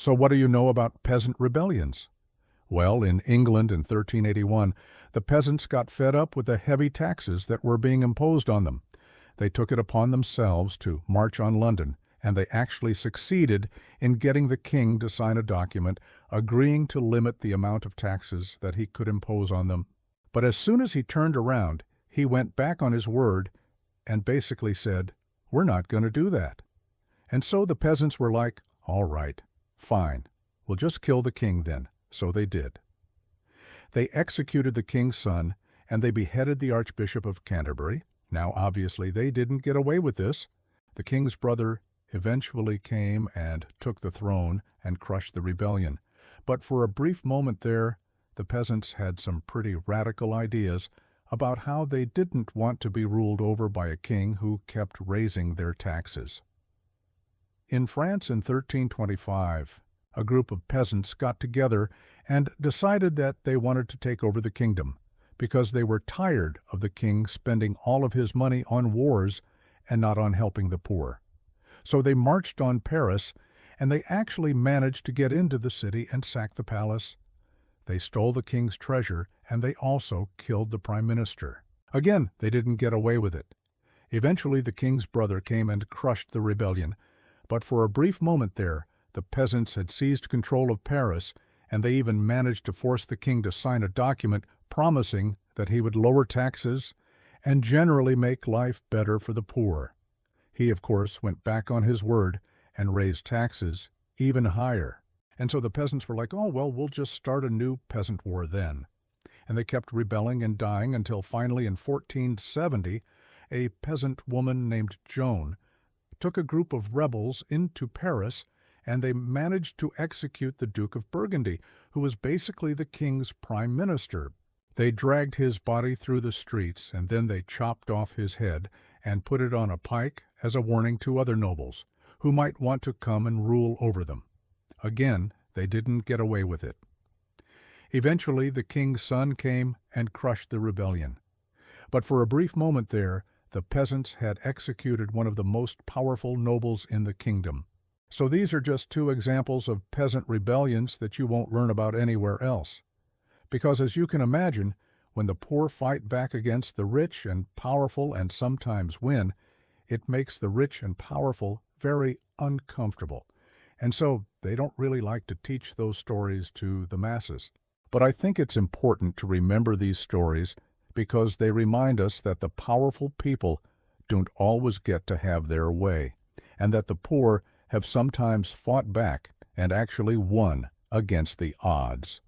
So what do you know about peasant rebellions? Well, in England in 1381, the peasants got fed up with the heavy taxes that were being imposed on them. They took it upon themselves to march on London, and they actually succeeded in getting the king to sign a document agreeing to limit the amount of taxes that he could impose on them. But as soon as he turned around, he went back on his word and basically said, "We're not going to do that." And so the peasants were like, "All right, fine, we'll just kill the king then." So they did. They executed the king's son, and they beheaded the Archbishop of Canterbury. Now, obviously, they didn't get away with this. The king's brother eventually came and took the throne and crushed the rebellion. But for a brief moment there, the peasants had some pretty radical ideas about how they didn't want to be ruled over by a king who kept raising their taxes. In France in 1325, a group of peasants got together and decided that they wanted to take over the kingdom because they were tired of the king spending all of his money on wars and not on helping the poor. So they marched on Paris, and they actually managed to get into the city and sack the palace. They stole the king's treasure, and they also killed the prime minister. Again, they didn't get away with it. Eventually, the king's brother came and crushed the rebellion, but for a brief moment there, the peasants had seized control of Paris, and they even managed to force the king to sign a document promising that he would lower taxes and generally make life better for the poor. He, of course, went back on his word and raised taxes even higher. And so the peasants were like, "Oh, well, we'll just start a new peasant war then." And they kept rebelling and dying until finally in 1470, a peasant woman named Joan took a group of rebels into Paris, and they managed to execute the Duke of Burgundy, who was basically the king's prime minister. They dragged his body through the streets, and then they chopped off his head and put it on a pike as a warning to other nobles who might want to come and rule over them. Again, they didn't get away with it. Eventually, the king's son came and crushed the rebellion. But for a brief moment there, the peasants had executed one of the most powerful nobles in the kingdom. So these are just two examples of peasant rebellions that you won't learn about anywhere else. Because as you can imagine, when the poor fight back against the rich and powerful and sometimes win, it makes the rich and powerful very uncomfortable. And so they don't really like to teach those stories to the masses. But I think it's important to remember these stories because they remind us that the powerful people don't always get to have their way, and that the poor have sometimes fought back and actually won against the odds.